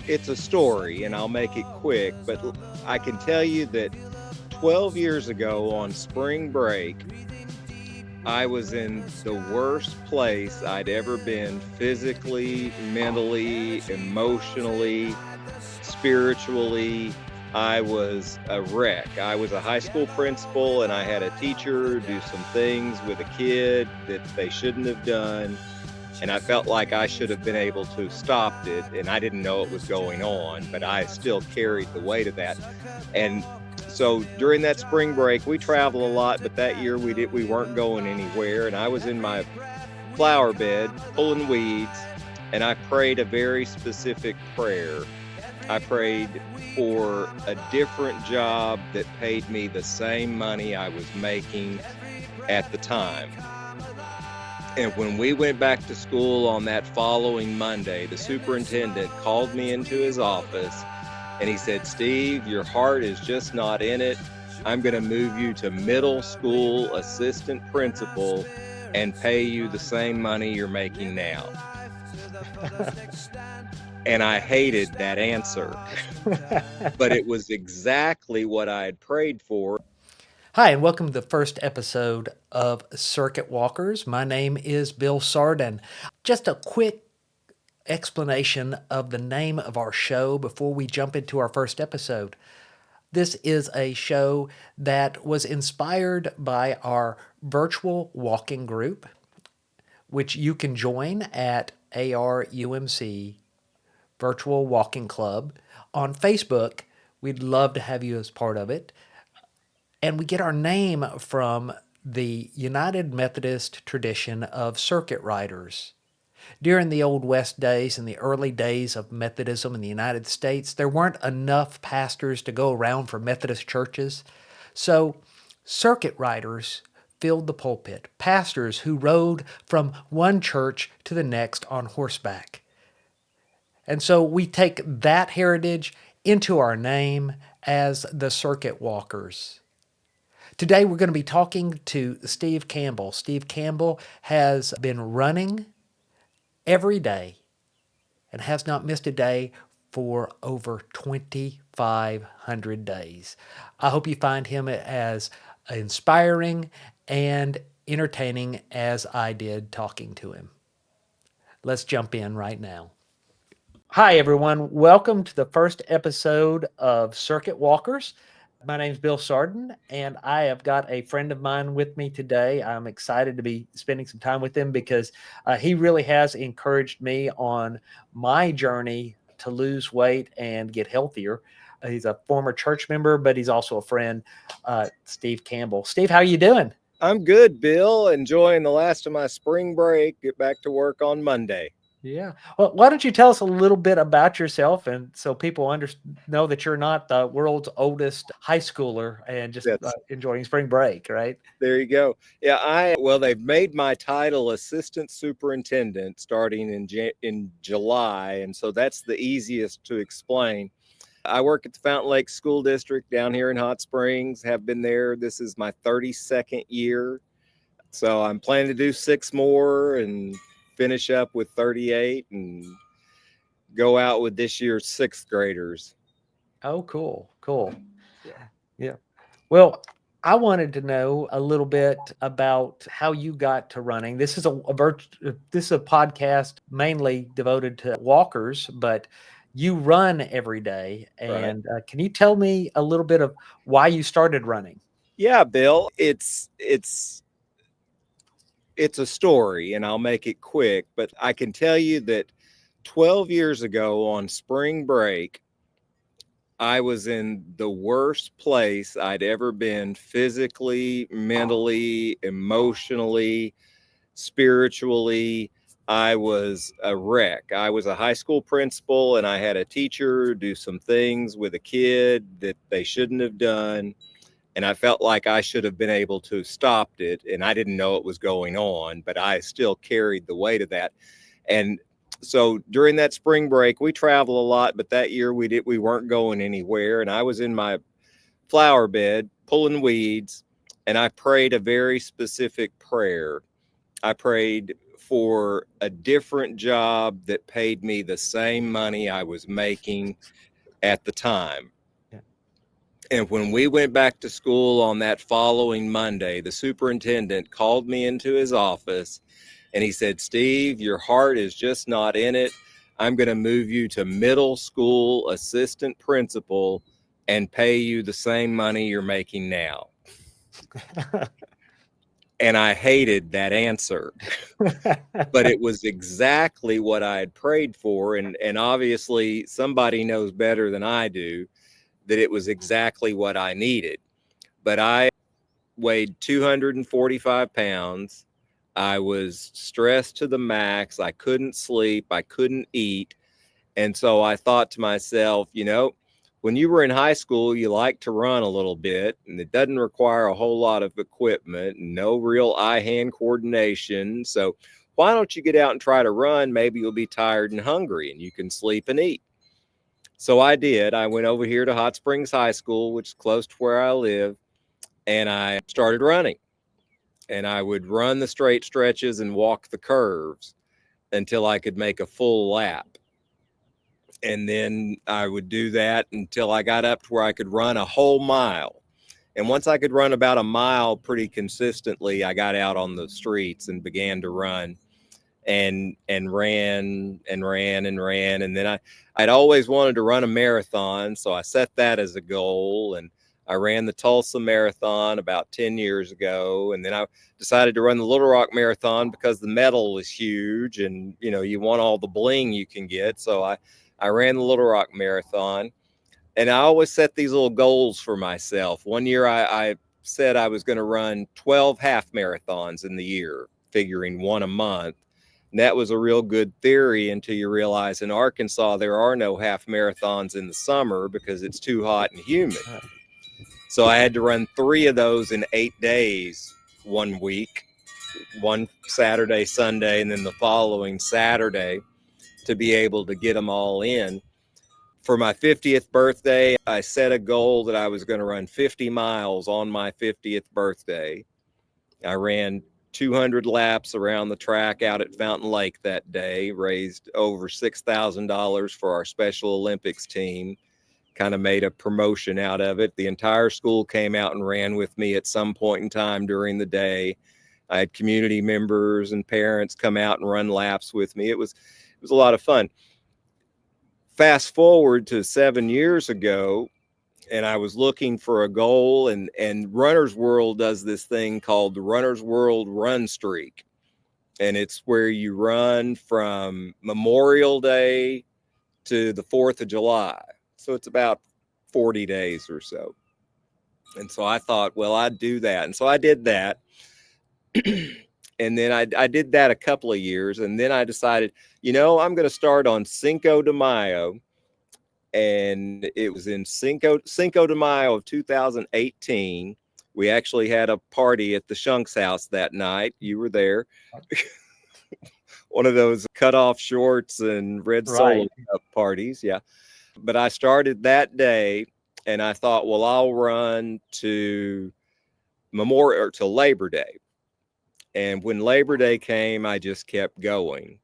It's a story, and I'll make it quick, but I can tell you that 12 years ago on spring break, I was in the worst place I'd ever been physically, mentally, emotionally, spiritually. I was a wreck. I was a high school principal, and I had a teacher do some things with a kid that they shouldn't have done. And I felt like I should have been able to stop it, and I didn't know it was going on, but I still carried the weight of that. And so during that spring break, we travel a lot, but that year we weren't going anywhere, and I was in my flower bed pulling weeds, and I prayed a very specific prayer. I prayed for a different job that paid me the same money I was making at the time. And when we went back to school on that following Monday, the superintendent called me into his office and he said, "Steve, your heart is just not in it. I'm going to move you to middle school assistant principal and pay you the same money you're making now." And I hated that answer, but it was exactly what I had prayed for. Hi, and welcome to the first episode of Circuit Walkers. My name is Bill Sardin. Just a quick explanation of the name of our show before we jump into our first episode. This is a show that was inspired by our virtual walking group, which you can join at ARUMC Virtual Walking Club on Facebook. We'd love to have you as part of it. And we get our name from the United Methodist tradition of circuit riders. During the Old West days and the early days of Methodism in the United States, there weren't enough pastors to go around for Methodist churches. So circuit riders filled the pulpit, pastors who rode from one church to the next on horseback. And so we take that heritage into our name as the Circuit Walkers. Today we're going to be talking to Steve Campbell. Steve Campbell has been running every day and has not missed a day for over 2,500 days. I hope you find him as inspiring and entertaining as I did talking to him. Let's jump in right now. Hi, everyone. Welcome to the first episode of Circuit Walkers. My name's Bill Sardin, and I have got a friend of mine with me today. I'm excited to be spending some time with him because he really has encouraged me on my journey to lose weight and get healthier. He's a former church member, but he's also a friend, Steve Campbell. Steve, how are you doing? I'm good, Bill. Enjoying the last of my spring break. Get back to work on Monday. Yeah. Well, why don't you tell us a little bit about yourself, and so people know that you're not the world's oldest high schooler and just enjoying spring break, right? There you go. Yeah, they've made my title assistant superintendent starting in July, and so that's the easiest to explain. I work at the Fountain Lake School District down here in Hot Springs. Have been there. This is my 32nd year, so I'm planning to do 6 more and finish up with 38 and go out with this year's 6th graders. Oh, cool. Yeah. Well, I wanted to know a little bit about how you got to running. This is a podcast mainly devoted to walkers, but you run every day. And can you tell me a little bit of why you started running? Yeah, Bill, it's a story, and I'll make it quick, but I can tell you that 12 years ago on spring break, I was in the worst place I'd ever been physically, mentally, emotionally, spiritually. I was a wreck. I was a high school principal, and I had a teacher do some things with a kid that they shouldn't have done. And I felt like I should have been able to stop it, and I didn't know it was going on, but I still carried the weight of that. And so during that spring break, we travel a lot, but that year we weren't going anywhere, and I was in my flower bed pulling weeds, and I prayed a very specific prayer. I prayed for a different job that paid me the same money I was making at the time. Yeah. And when we went back to school on that following Monday, the superintendent called me into his office and he said, "Steve, your heart is just not in it. I'm going to move you to middle school assistant principal and pay you the same money you're making now." And I hated that answer, but it was exactly what I had prayed for. And obviously, somebody knows better than I do that it was exactly what I needed. But I weighed 245 pounds. I was stressed to the max. I couldn't sleep. I couldn't eat. And so I thought to myself, when you were in high school, you liked to run a little bit, and it doesn't require a whole lot of equipment and no real eye-hand coordination. So why don't you get out and try to run? Maybe you'll be tired and hungry and you can sleep and eat. So I did. I went over here to Hot Springs High School, which is close to where I live, and I started running. And I would run the straight stretches and walk the curves until I could make a full lap. And then I would do that until I got up to where I could run a whole mile. And once I could run about a mile pretty consistently, I got out on the streets and began to run and ran and ran and ran. And then I'd always wanted to run a marathon, so I set that as a goal. And I ran the Tulsa Marathon about 10 years ago. And then I decided to run the Little Rock Marathon because the medal was huge and, you want all the bling you can get. So I ran the Little Rock Marathon, and I always set these little goals for myself. One year I said I was going to run 12 half marathons in the year, figuring one a month. And that was a real good theory until you realize in Arkansas, there are no half marathons in the summer because it's too hot and humid. So I had to run 3 of those in 8 days one week, one Saturday, Sunday, and then the following Saturday, to be able to get them all in. For my 50th birthday, I set a goal that I was going to run 50 miles on my 50th birthday. I ran 200 laps around the track out at Fountain Lake that day, raised over $6,000 for our Special Olympics team, kind of made a promotion out of it. The entire school came out and ran with me at some point in time during the day. I had community members and parents come out and run laps with me. It was a lot of fun. Fast forward to 7 years ago, and I was looking for a goal, and Runner's World does this thing called the Runner's World Run Streak. And it's where you run from Memorial Day to the 4th of July. So it's about 40 days or so. And so I thought, well, I'd do that. And so I did that. And then I did that a couple of years. And then I decided, I'm going to start on Cinco de Mayo. And it was in Cinco de Mayo of 2018. We actually had a party at the Shunk's house that night. You were there. One of those cutoff shorts and red Solo Cup parties. Yeah. But I started that day and I thought, well, I'll run to Labor Day. And when Labor Day came, I just kept going.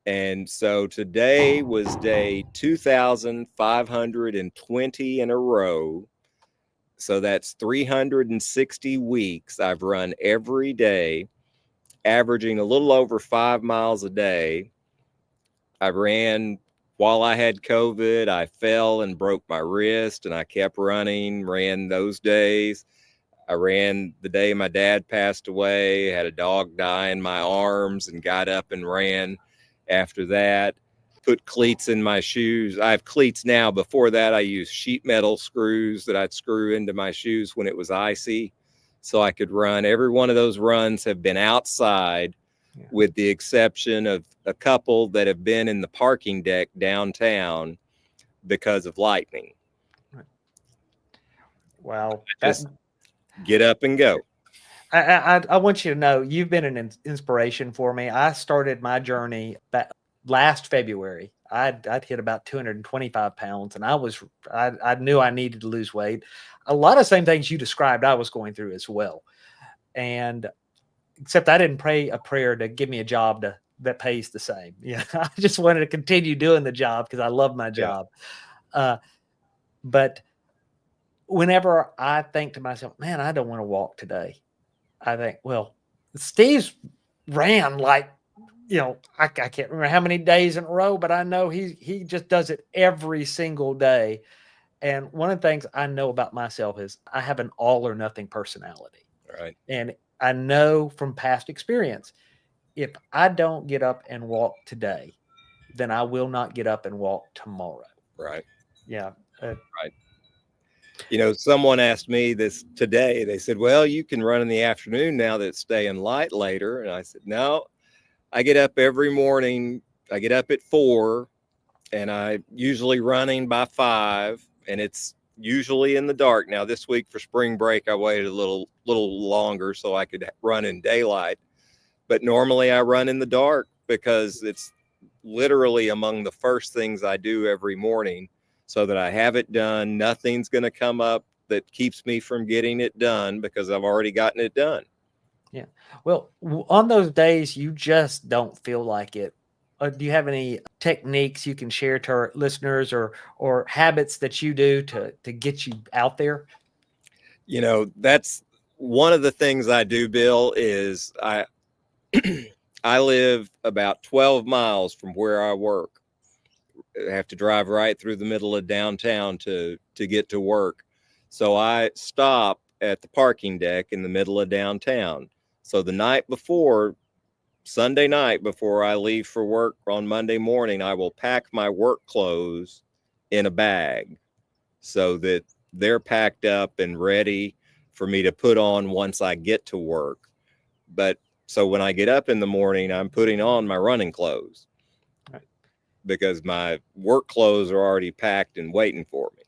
And so today was day 2,520 in a row. So that's 360 weeks I've run every day, averaging a little over 5 miles a day. I ran while I had COVID. I fell and broke my wrist, and I kept running, ran those days. I ran the day my dad passed away, had a dog die in my arms, and got up and ran after that. Put cleats in my shoes. I have cleats now. Before that, I used sheet metal screws that I'd screw into my shoes when it was icy so I could run. Every one of those runs have been outside, with the exception of a couple that have been in the parking deck downtown because of lightning. Wow. Just get up and go. I want you to know you've been an inspiration for me. I started my journey last February. I'd hit about 225 pounds, and I knew I needed to lose weight. A lot of the same things you described I was going through as well. And except I didn't pray a prayer to give me a job that pays the same. Yeah, I just wanted to continue doing the job because I love my Yeah. job. But whenever I think to myself, man, I don't want to walk today, I think, well, Steve's ran like, I can't remember how many days in a row, but I know he just does it every single day. And one of the things I know about myself is I have an all or nothing personality. Right. And I know from past experience, if I don't get up and walk today, then I will not get up and walk tomorrow. Right. Yeah. Right. Someone asked me this today. They said, well, you can run in the afternoon now that it's staying light later. And I said, no, I get up every morning. I get up at 4 and I usually running by 5, and it's usually in the dark. Now this week for spring break, I waited a little longer so I could run in daylight. But normally I run in the dark because it's literally among the first things I do every morning so that I have it done. Nothing's going to come up that keeps me from getting it done because I've already gotten it done. Yeah. Well, on those days you just don't feel like it. Do you have any techniques you can share to our listeners or habits that you do to get you out there? That's one of the things I do, Bill, is I live about 12 miles from where I work. I have to drive right through the middle of downtown to get to work. So I stop at the parking deck in the middle of downtown. So the night before, Sunday night, before I leave for work on Monday morning, I will pack my work clothes in a bag so that they're packed up and ready for me to put on once I get to work. But so when I get up in the morning, I'm putting on my running clothes because my work clothes are already packed and waiting for me.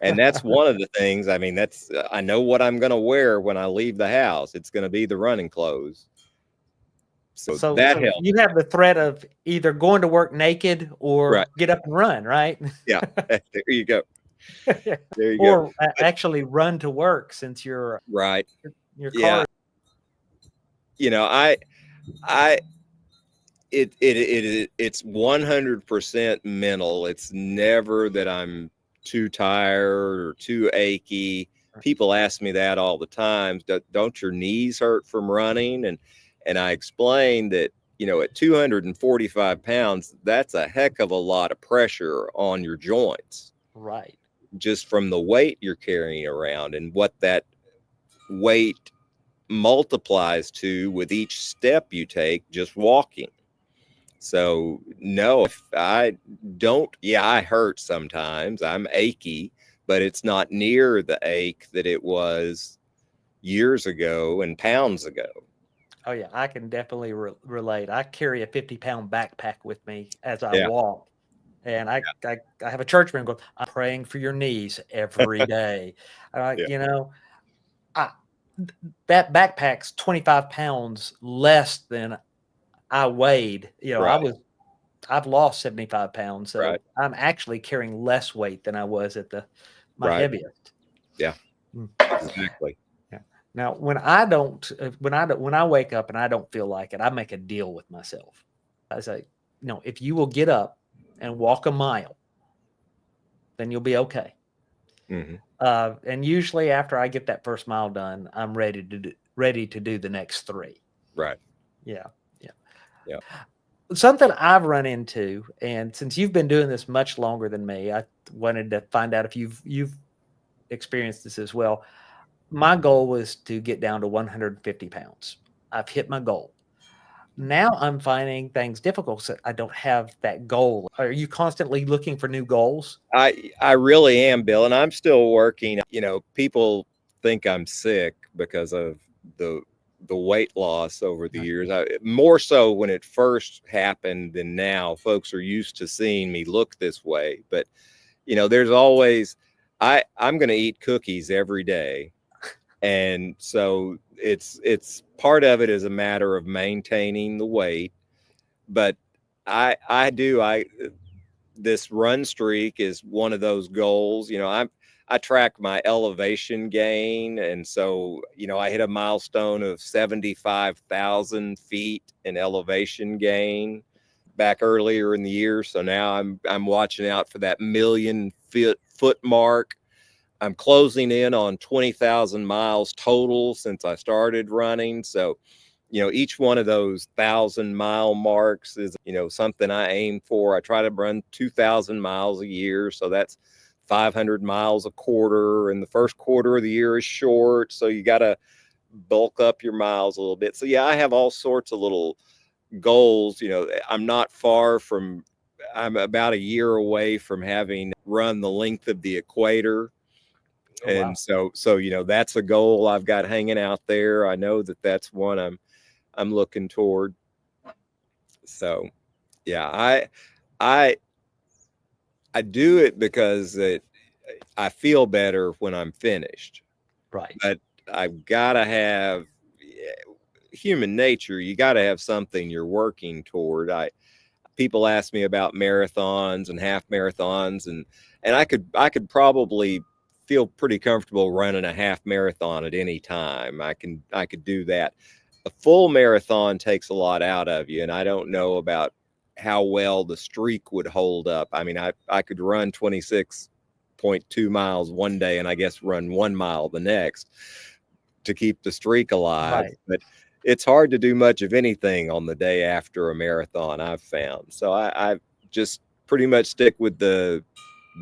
And that's one of the things, I mean, I know what I'm going to wear when I leave the house. It's going to be the running clothes. So that helps. You have the threat of either going to work naked or Right. get up and run, right? Yeah. There you go. There you or go. But, actually run to work since your right. your Yeah. car. It's 100% mental. It's never that I'm too tired or too achy. People ask me that all the time. Don't your knees hurt from running? And I explain that, at 245 pounds, that's a heck of a lot of pressure on your joints. Right. Just from the weight you're carrying around and what that weight multiplies to with each step you take just walking. So no, if I don't, yeah, I hurt sometimes. I'm achy, but it's not near the ache that it was years ago and pounds ago. Oh yeah, I can definitely relate. I carry a 50-pound backpack with me as I Yeah. walk, and I have a church member go, "I'm praying for your knees every day." Yeah. I, that backpack's 25 pounds less than I weighed. Right. I've lost 75 pounds, so Right. I'm actually carrying less weight than I was at my Right. heaviest. Yeah. Mm. Exactly. Yeah. Now, when I wake up and I don't feel like it, I make a deal with myself. I say, if you will get up and walk a mile, then you'll be okay. Mm-hmm. And usually after I get that first mile done, I'm ready to do the next 3. Right. Yeah. Yeah. Yeah. Something I've run into, and since you've been doing this much longer than me, I wanted to find out if you've experienced this as well. My goal was to get down to 150 pounds. I've hit my goal. Now I'm finding things difficult. So I don't have that goal. Are you constantly looking for new goals? I really am, Bill, and I'm still working. People think I'm sick because of the weight loss over the years. More so when it first happened than now. Folks are used to seeing me look this way, but there's always I'm going to eat cookies every day, and so it's part of it is a matter of maintaining the weight, but I this run streak is one of those goals. I track my elevation gain. And so, I hit a milestone of 75,000 feet in elevation gain back earlier in the year. So now I'm watching out for that million foot mark. I'm closing in on 20,000 miles total since I started running. So, each one of those 1,000-mile marks is, something I aim for. I try to run 2,000 miles a year. So that's 500 miles a quarter. And the first quarter of the year is short. So you got to bulk up your miles a little bit. So yeah, I have all sorts of little goals. I'm not far from, I'm about a year away from having run the length of the equator. Oh, wow. And so, that's a goal I've got hanging out there. I know that that's one I'm looking toward. So, yeah, I do it because I feel better when I'm finished. Right. But I've got to have human nature. You got to have something you're working toward. People ask me about marathons and half marathons, and I could probably feel pretty comfortable running a half marathon at any time. I could do that. A full marathon takes a lot out of you, and I don't know about how well the streak would hold up. I mean, I could run 26.2 miles one day and I guess run 1 mile the next to keep the streak alive. Right. But it's hard to do much of anything on the day after a marathon, I've found. So I just pretty much stick with the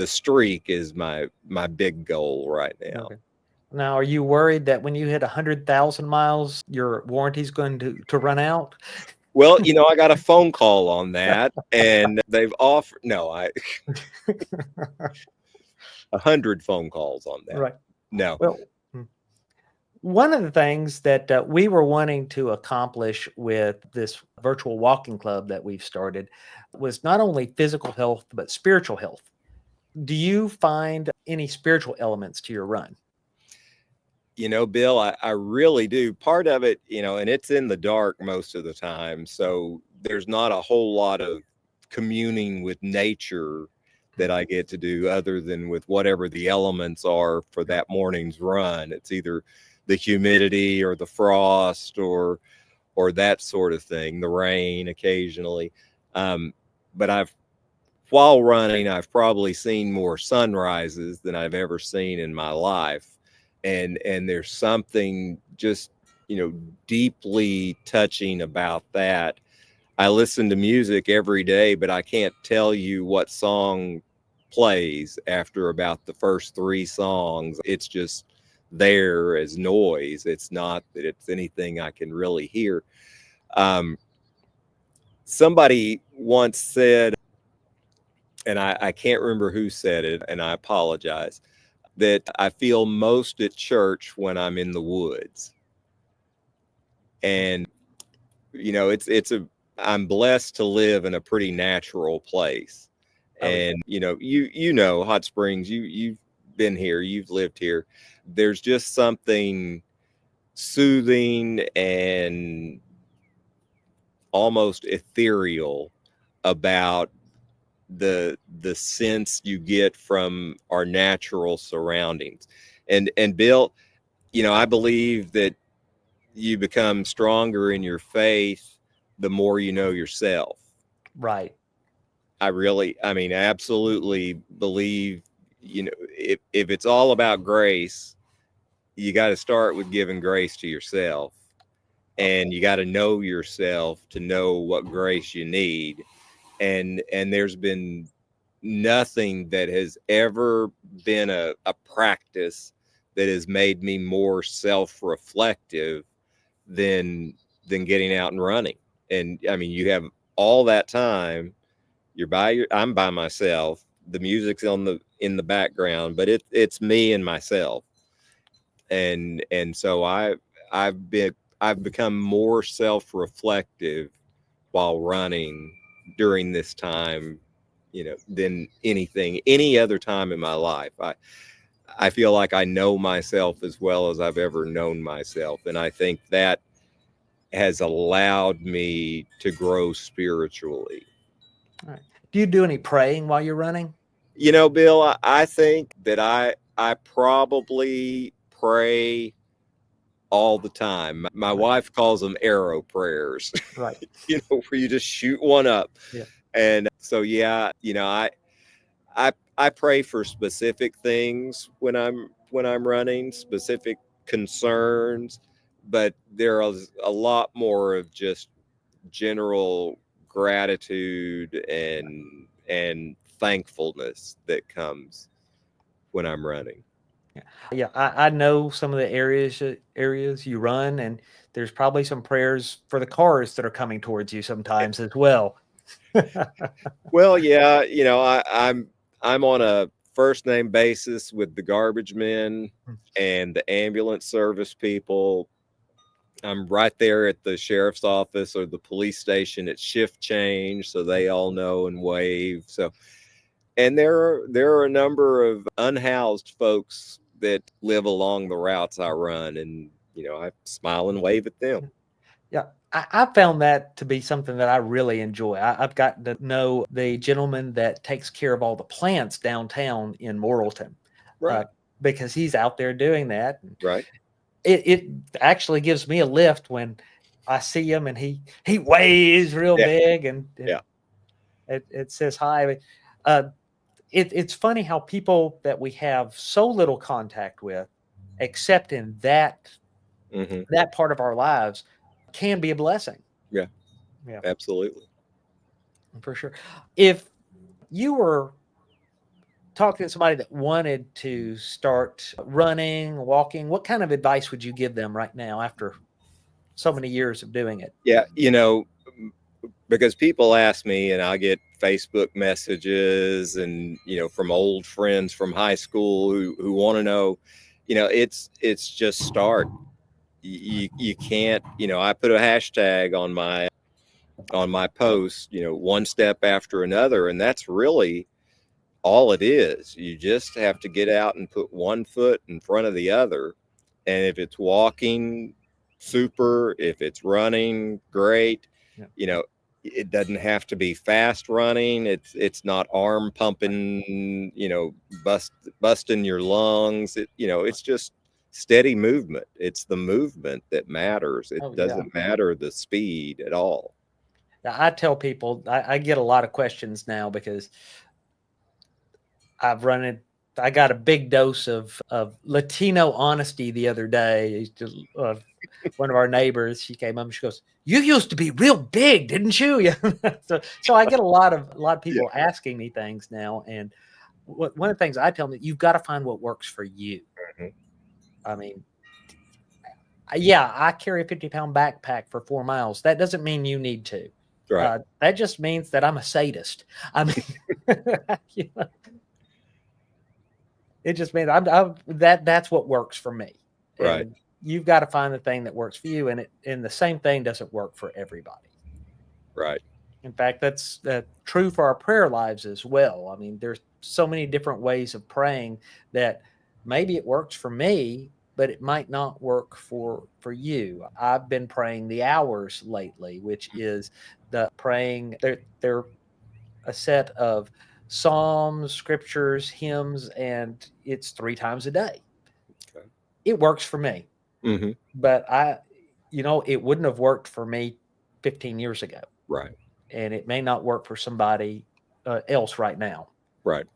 streak is my big goal right now. Okay. Now, are you worried that when you hit 100,000 miles, your warranty's going to run out? Well, I got a phone call on that, and they've offered 100 phone calls on that. Right. No. Well, one of the things that we were wanting to accomplish with this virtual walking club that we've started was not only physical health, but spiritual health. Do you find any spiritual elements to your run? Bill, I really do. Part of it, and it's in the dark most of the time. So there's not a whole lot of communing with nature that I get to do other than with whatever the elements are for that morning's run. It's either the humidity or the frost or that sort of thing, the rain occasionally. But while running, I've probably seen more sunrises than I've ever seen in my life. And there's something just, deeply touching about that. I listen to music every day, but I can't tell you what song plays after about the first 3 songs. It's just there as noise. It's not that it's anything I can really hear. Somebody once said, and I can't remember who said it, and I apologize, that I feel most at church when I'm in the woods. And, I'm blessed to live in a pretty natural place. Oh, yeah. And, you know, Hot Springs, you've been here, you've lived here. There's just something soothing and almost ethereal about the sense you get from our natural surroundings. And Bill, I believe that you become stronger in your faith the more you know yourself. Right. I mean, absolutely believe, if it's all about grace, you got to start with giving grace to yourself, and you got to know yourself to know what grace you need. And there's been nothing that has ever been a practice that has made me more self-reflective than getting out and running. And I mean, you have all that time, I'm by myself, the music's in the background, but it's me and myself. And so I've become more self-reflective while running during this time, than any other time in my life. I feel like I know myself as well as I've ever known myself. And I think that has allowed me to grow spiritually. All right. Do you do any praying while you're running? Bill, I think that I probably pray all the time. My Right. wife calls them arrow prayers, Right. where you just shoot one up. Yeah. And so, yeah, I pray for specific things when I'm running, specific concerns, but there is a lot more of just general gratitude and thankfulness that comes when I'm running. Yeah, I know some of the areas you run, and there's probably some prayers for the cars that are coming towards you sometimes as well. Well, yeah, I'm on a first name basis with the garbage men and the ambulance service people. I'm right there at the sheriff's office or the police station at shift change, so they all know and wave. So, and there are a number of unhoused folks that live along the routes I run, and I smile and wave at them. Yeah, I found that to be something that I really enjoy. I've gotten to know the gentleman that takes care of all the plants downtown in Morrilton, uh, Right, because he's out there doing that. And right, it actually gives me a lift when I see him and he waves real yeah, big and yeah, it says hi. Uh, it's funny how people that we have so little contact with, except in hmm, that part of our lives, can be a blessing. yeah, Yeah, absolutely. for sure. If you were talking to somebody that wanted to start running, walking, what kind of advice would you give them right now after so many years of doing it? Yeah, because people ask me, and I get Facebook messages, and from old friends from high school who want to know, it's just start. You can't, I put a hashtag on my post, one step after another, and that's really all it is. You just have to get out and put one foot in front of the other. And if it's walking, super. If it's running, great. Yeah. You know, it doesn't have to be fast running. It's not arm pumping, busting your lungs. It's just steady movement. It's the movement that matters. It Oh yeah. doesn't matter the speed at all. Now, I tell people I get a lot of questions now because I've run it. I got a big dose of Latino honesty the other day. One of our neighbors, she came up and she goes, "You used to be real big, didn't you?" Yeah. So I get a lot of Yeah. people asking me things now, and one of the things I tell them, you've got to find what works for you. Mhm. I mean, yeah, I carry a 50-pound backpack for 4 miles. That doesn't mean you need to. Right. That just means that I'm a sadist. I mean, you know, it just means that's what works for me. Right. And you've got to find the thing that works for you. And the same thing doesn't work for everybody. Right. In fact, that's true for our prayer lives as well. I mean, there's so many different ways of praying that maybe it works for me, but it might not work for you. I've been praying the hours lately, which is the praying. They're a set of psalms, scriptures, hymns, and it's 3 times a day. Okay. It works for me, Hmm. but it wouldn't have worked for me 15 years ago, Right. and it may not work for somebody else right now. Right.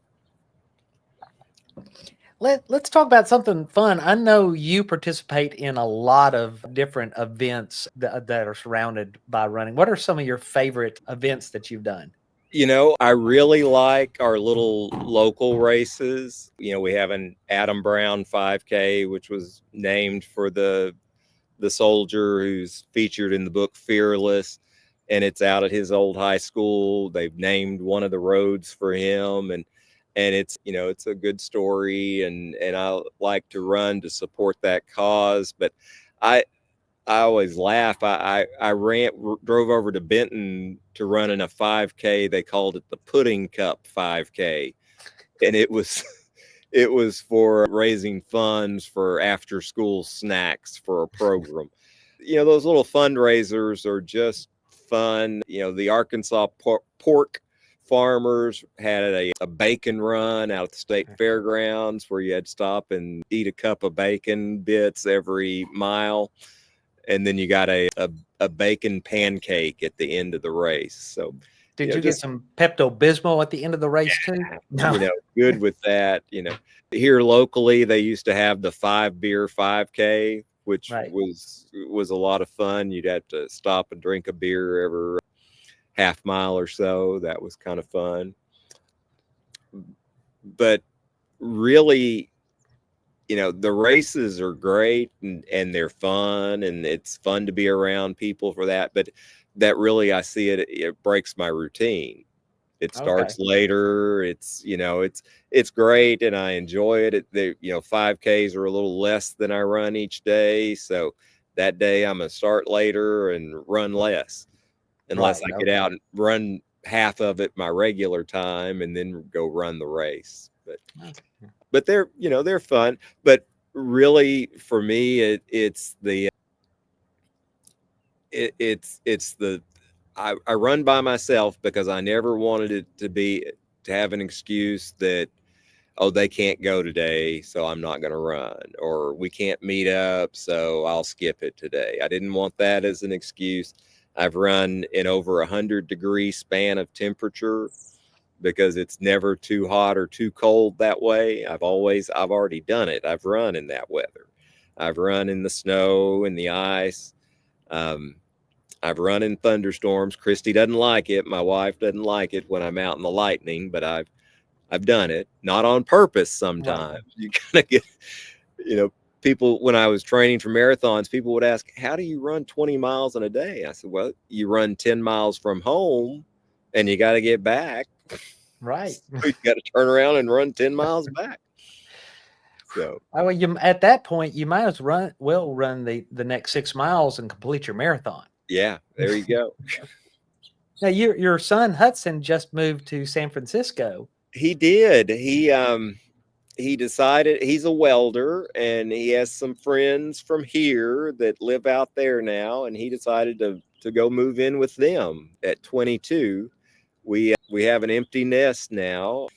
Let's talk about something fun. I know you participate in a lot of different events that are surrounded by running. What are some of your favorite events that you've done? I really like our little local races. We have an Adam Brown 5K, which was named for the soldier who's featured in the book Fearless, and it's out at his old high school. They've named one of the roads for him, and it's a good story, and I like to run to support that cause. But I I always laugh. I drove over to Benton to run in a 5K. They called it the Pudding Cup 5K, and it was it was for raising funds for after school snacks for a program. Those little fundraisers are just fun. The Arkansas pork farmers had a bacon run out at the state fairgrounds where you had to stop and eat a cup of bacon bits every mile. And then you got a bacon pancake at the end of the race. So, Did you get just, some Pepto-Bismol at the end of the race too? No. good with that. Here locally, they used to have the 5-beer 5K, which Right. was a lot of fun. You'd have to stop and drink a beer every half mile or so. That was kind of fun. But really, the races are great and they're fun, and it's fun to be around people for that. But that really, I see it breaks my routine. It starts later. It's great, and I enjoy it. 5Ks are a little less than I run each day. So that day I'm going to start later and run less, unless I get out and run half of it my regular time and then go run the race. But they're fun. But really, for me, I run by myself because I never wanted it to have an excuse that, oh, they can't go today, so I'm not going to run, or we can't meet up, so I'll skip it today. I didn't want that as an excuse. I've run in over 100-degree span of temperature because it's never too hot or too cold that way. I've already done it. I've run in that weather. I've run in the snow and the ice. I've run in thunderstorms. Christy doesn't like it. My wife doesn't like it when I'm out in the lightning, but I've done it, not on purpose. Sometimes you kind of get, people, when I was training for marathons, people would ask, how do you run 20 miles in a day? I said, well, you run 10 miles from home and you got to get back. Right. So you got to turn around and run 10 miles back. So at that point, you might as well run the next 6 miles and complete your marathon. Yeah, there you go. Now, your son Hudson just moved to San Francisco. He did. He decided, he's a welder, and he has some friends from here that live out there now, and he decided to go move in with them at 22. We have an empty nest now.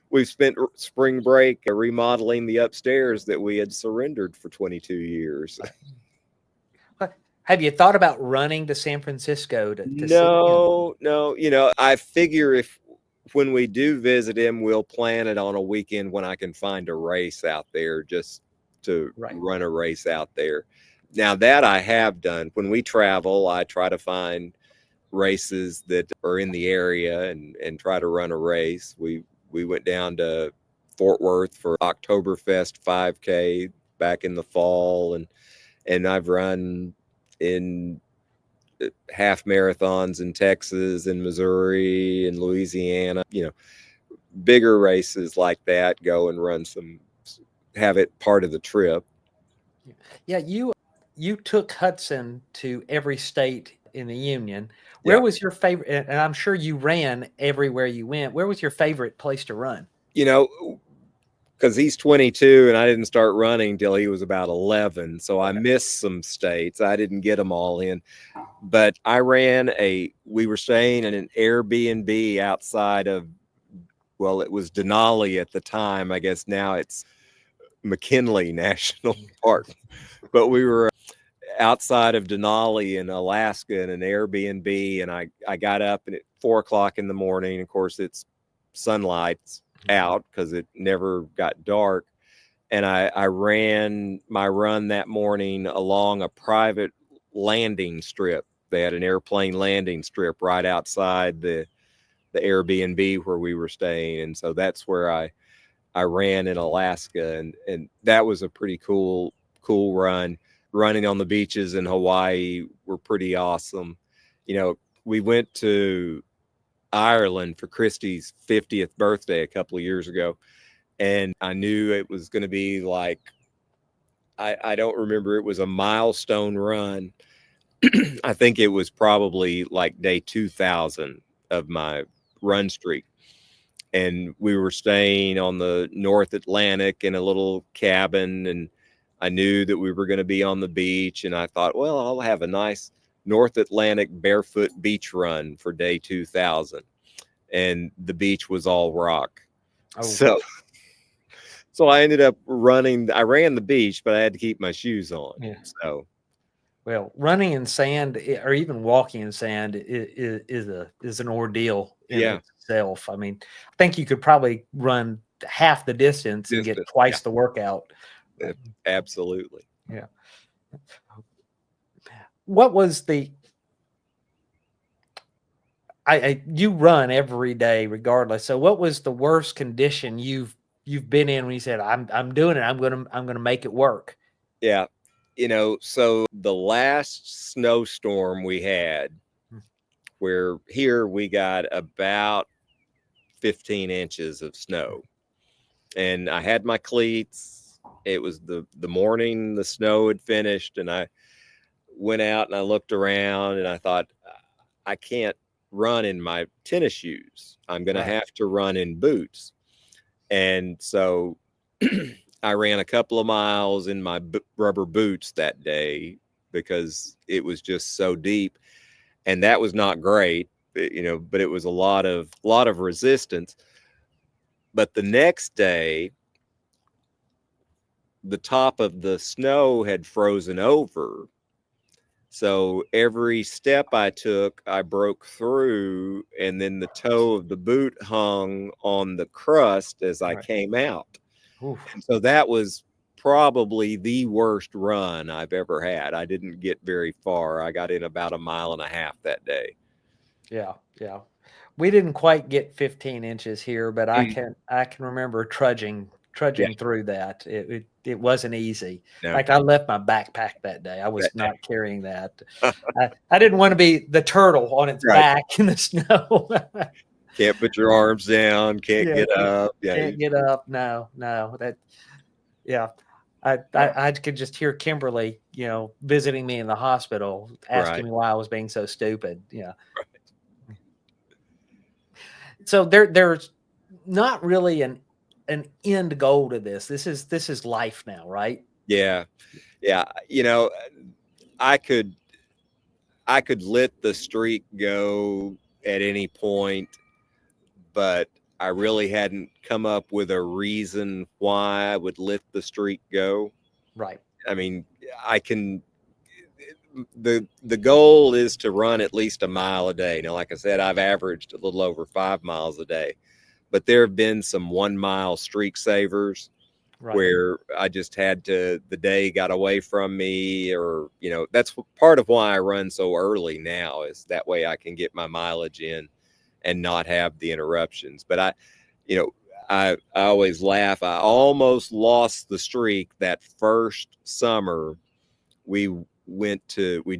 We've spent spring break remodeling the upstairs that we had surrendered for 22 years. Have you thought about running to San Francisco to see him? No. I figure when we do visit him, we'll plan it on a weekend when I can find a race out there, just to run a race out there. Now, that I have done. When we travel, I try to find races that are in the area and try to run a race. We went down to Fort Worth for Oktoberfest 5K back in the fall, and I've run in half marathons in Texas and Missouri and Louisiana, bigger races like that, go and run have it part of the trip. Yeah, you took Hudson to every state in the Union. Where was your favorite? And I'm sure you ran everywhere you went. Where was your favorite place to run? Because he's 22 and I didn't start running till he was about 11. So I missed some states. I didn't get them all in. But I we were staying in an Airbnb outside of, well, it was Denali at the time. I guess now it's McKinley National Park. But we were outside of Denali in Alaska in an Airbnb. And I got up at 4:00 in the morning. Of course, it's sunlight out because it never got dark, and I ran my run that morning along a private landing strip. They had an airplane landing strip right outside the Airbnb where we were staying, and so that's where I ran in Alaska, and that was a pretty cool run. Running on the beaches in Hawaii were pretty awesome. We went to Ireland for Christy's 50th birthday a couple of years ago, and I knew it was going to be like, I don't remember, it was a milestone run. I think it was probably like day 2000 of my run streak, and we were staying on the North Atlantic in a little cabin, and I knew that we were going to be on the beach, and I thought, well, I'll have a nice North Atlantic barefoot beach run for day 2000. and the beach was all rock. Oh, So so I ended up running. I ran the beach, but I had to keep my shoes on. yeah. So Well, running in sand or even walking in sand is an ordeal in yeah, itself. I mean, I think you could probably run half the distance and get distance. Yeah, twice the workout. absolutely. Yeah. What was the you run every day regardless. So what was the worst condition you've been in when you said I'm doing it. I'm gonna make it work. Yeah. So the last snowstorm we had, where here we got about 15 inches of snow, and I had my cleats. It was the morning the snow had finished, and I went out and I looked around and I thought, I can't run in my tennis shoes. I'm going to Right. have to run in boots. And so I ran a couple of miles in my rubber boots that day because it was just so deep, and that was not great, but it was a lot of resistance. But the next day, the top of the snow had frozen over. So every step I took, I broke through, and then the toe of the boot hung on the crust as I Right. came out. Oof. And so that was probably the worst run I've ever had. I didn't get very far. I got in about a mile and a half that day. Yeah. Yeah. We didn't quite get 15 inches here, but Mm. I can remember Yeah, trudging through that. It wasn't easy. In no. fact, I left my backpack that day. I was That not carrying that. I didn't want to be the turtle on its right. back in the snow. Can't put your arms down, can't Yeah, get up. Yeah, can't get up. No, no. That yeah. I could just hear Kimberly, visiting me in the hospital, asking right. me why I was being so stupid. Yeah. So there's not really an end goal to this. This is life now, right? Yeah. Yeah. I could I could let the streak go at any point, but I really hadn't come up with a reason why I would let the streak go. Right. I mean, I can the goal is to run at least a mile a day. Now, like I said, I've averaged a little over 5 miles a day, but there have been some 1 mile streak savers Right. where I just had to, the day got away from me, or, that's part of why I run so early now, is that way I can get my mileage in and not have the interruptions. But you know, I always laugh. I almost lost the streak that first summer. We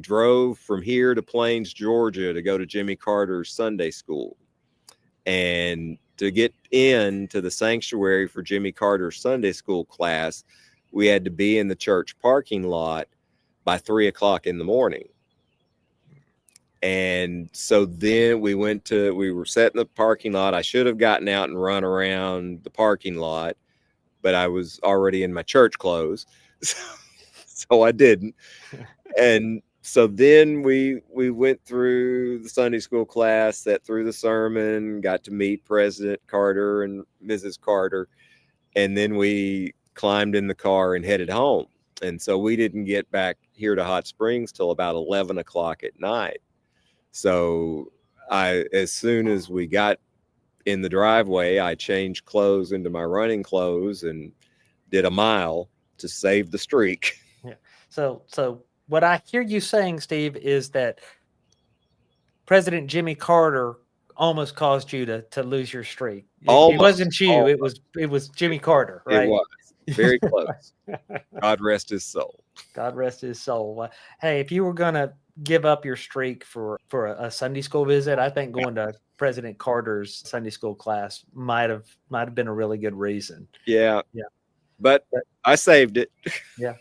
drove from here to Plains, Georgia to go to Jimmy Carter's Sunday school. And to get into the sanctuary for Jimmy Carter's Sunday school class, we had to be in the church parking lot by 3 o'clock in the morning. And so then we were set in the parking lot. I should have gotten out and run around the parking lot, but I was already in my church clothes. So I didn't. And so then we went through the Sunday school class, sat through the sermon, got to meet President Carter and Mrs. Carter, and then we climbed in the car and headed home. And so we didn't get back here to Hot Springs till about 11 o'clock at night. So as soon as we got in the driveway, I changed clothes into my running clothes and did a mile to save the streak. Yeah. So what I hear you saying, Steve, is that President Jimmy Carter almost caused you to lose your streak. It Almost, wasn't you. almost. It was Jimmy Carter, It right? was very close. God rest his soul. God rest his soul. Hey, if you were gonna give up your streak for a Sunday school visit, I think going to President Carter's Sunday school class might have been a really good reason. Yeah, Yeah. but But I saved it. yeah,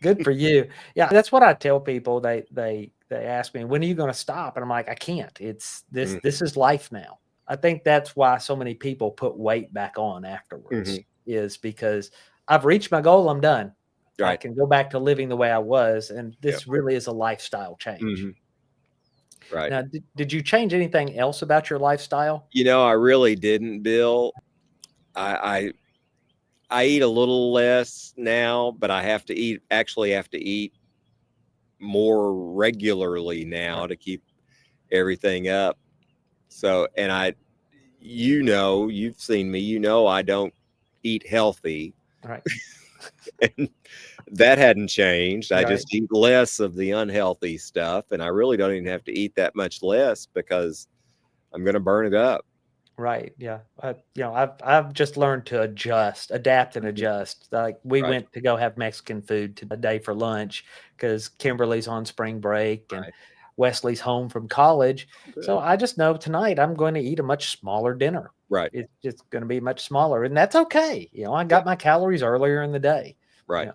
good for you. Yeah, that's what I tell people. They ask me, when are you going to stop? And I'm like, I can't. It's this Mm, this is life now. I think that's why so many people put weight back on afterwards, mhm. is because I've reached my goal. I'm done. I Right. can go back to living the way I was, and Yeah. this really is a lifestyle change. Mhm. Right. Now, did you change anything else about your lifestyle? I really didn't, Bill. I I eat a little less now, but I have to eat more regularly now Right. to keep everything up. So, and you've seen me, I don't eat healthy, Right. and that hadn't changed. I Right. just eat less of the unhealthy stuff, and I really don't even have to eat that much less because I'm going to burn it up. Right. Yeah. I've just learned to adapt and Mhm. adjust. Like we Right, went to go have Mexican food today for lunch because Kimberly's on spring break and right. Wesley's home from college. So Good. I just know tonight I'm going to eat a much smaller dinner. Right. It's just going to be much smaller, and that's okay. I Yeah, got my calories earlier in the day. right.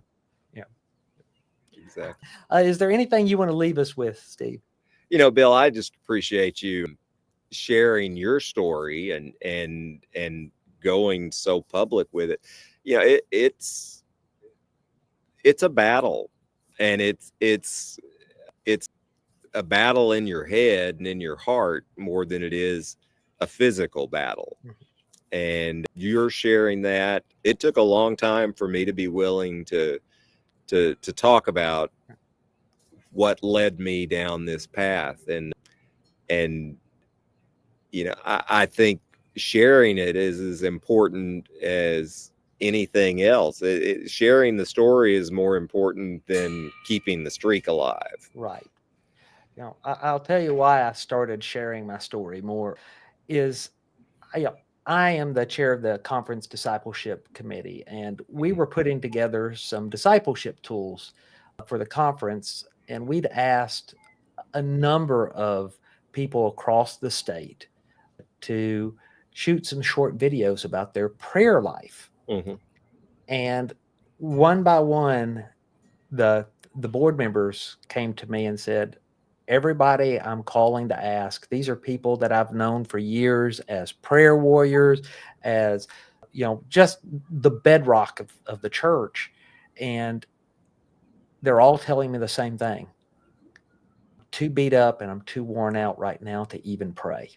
Yeah. Yeah. Exactly. Is there anything you want to leave us with, Steve? Bill, I just appreciate you sharing your story and going so public with it. It's a battle, and it's a battle in your head and in your heart more than it is a physical battle. Mhm. And you're sharing that. It took a long time for me to be willing to talk about what led me down this path. And I think sharing it is as important as anything else. Sharing the story is more important than keeping the streak alive. Right. I'll tell you why I started sharing my story more is I, I am the chair of the conference discipleship committee, and we Mhm. were putting together some discipleship tools for the conference, and we'd asked a number of people across the state to shoot some short videos about their prayer life. Mhm. And one by one, the board members came to me and said, everybody I'm calling to ask, these are people that I've known for years as prayer warriors, as just the bedrock of the church. And they're all telling me the same thing. Too beat up and I'm too worn out right now to even pray.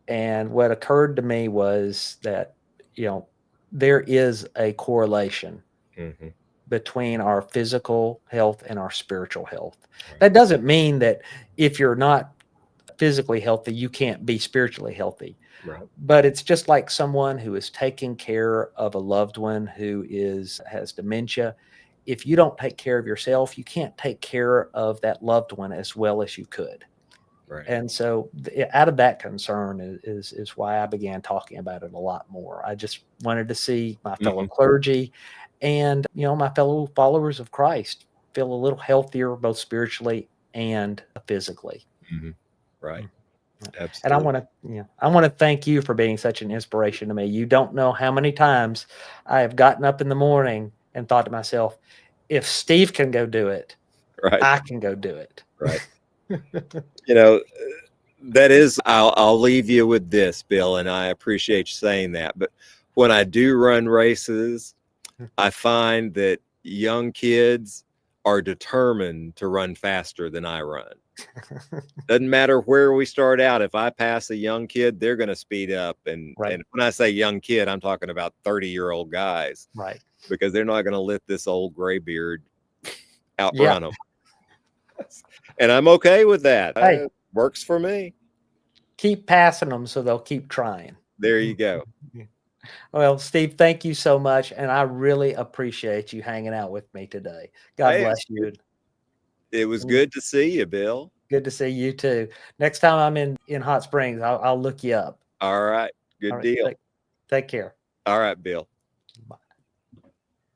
And what occurred to me was that, you know, there is a correlation Mhm. between our physical health and our spiritual health. Right. That doesn't mean that if you're not physically healthy, you can't be spiritually healthy. Right. But it's just like someone who is taking care of a loved one who has dementia. If you don't take care of yourself, you can't take care of that loved one as well as you could. Right. And so, out of that concern is why I began talking about it a lot more. I just wanted to see my fellow Mhm. clergy and my fellow followers of Christ feel a little healthier, both spiritually and physically. Mhm. Right. Mm. And Absolutely. I want to thank you for being such an inspiration to me. You don't know how many times I have gotten up in the morning and thought to myself, if Steve can go do it, Right. I can go do it. Right. You know, that is, I'll leave you with this, Bill, and I appreciate you saying that. But when I do run races, I find that young kids are determined to run faster than I run. Doesn't matter where we start out. If I pass a young kid, they're going to speed up. And Right, and when I say young kid, I'm talking about 30-year-old guys, right. because they're not going to let this old gray beard Yeah. outrun them. And I'm okay with that. Hey, Works for me. keep passing them so they'll keep trying. There you go. Yeah. Well, Steve, thank you so much, and I really appreciate you hanging out with me today. God Hey, bless you. it was And good to see you, Bill. good to see you too. Next time I'm in Hot Springs, I'll look you up. All right. All Good right, deal. take care. All right, Bill. Bye.